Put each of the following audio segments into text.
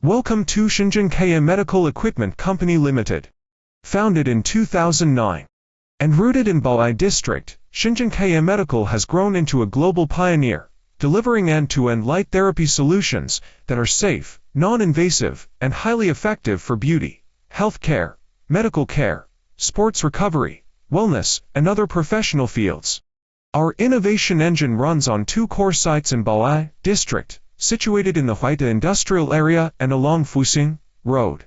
Welcome to Shenzhen Kaiyan Medical Equipment Company Limited. Founded in 2009 and rooted in Bao'ai District, Shenzhen Kaiyan Medical has grown into a global pioneer, delivering end-to-end light therapy solutions that are safe, non-invasive, and highly effective for beauty, health care, medical care, sports recovery, wellness, and other professional fields. Our innovation engine runs on 2 core sites in Bao'ai District, situated in the Huaida industrial area and along Fuxing Road.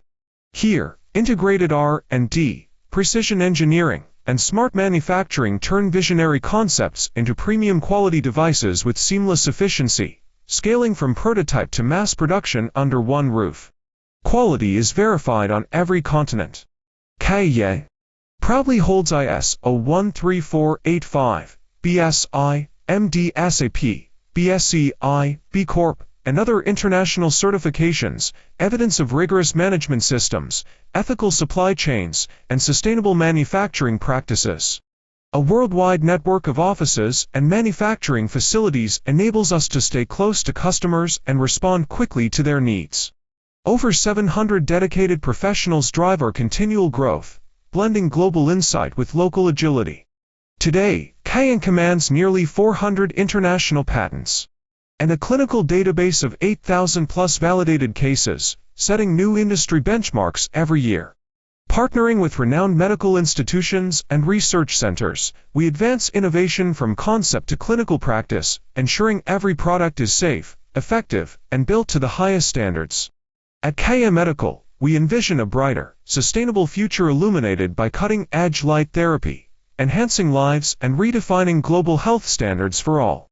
Here, integrated R&D, precision engineering, and smart manufacturing turn visionary concepts into premium quality devices with seamless efficiency, scaling from prototype to mass production under one roof. Quality is verified on every continent. Kaiyan proudly holds ISO 13485, BSI, MDSAP, BSCI, B Corp, and other international certifications, evidence of rigorous management systems, ethical supply chains, and sustainable manufacturing practices. A worldwide network of offices and manufacturing facilities enables us to stay close to customers and respond quickly to their needs. Over 700 dedicated professionals drive our continual growth, blending global insight with local agility. Today, Kaiyan commands nearly 400 international patents and a clinical database of 8,000+ validated cases, setting new industry benchmarks every year. Partnering with renowned medical institutions and research centers, we advance innovation from concept to clinical practice, ensuring every product is safe, effective, and built to the highest standards. At Kaiyan Medical, we envision a brighter, sustainable future illuminated by cutting-edge light therapy, enhancing lives and redefining global health standards for all.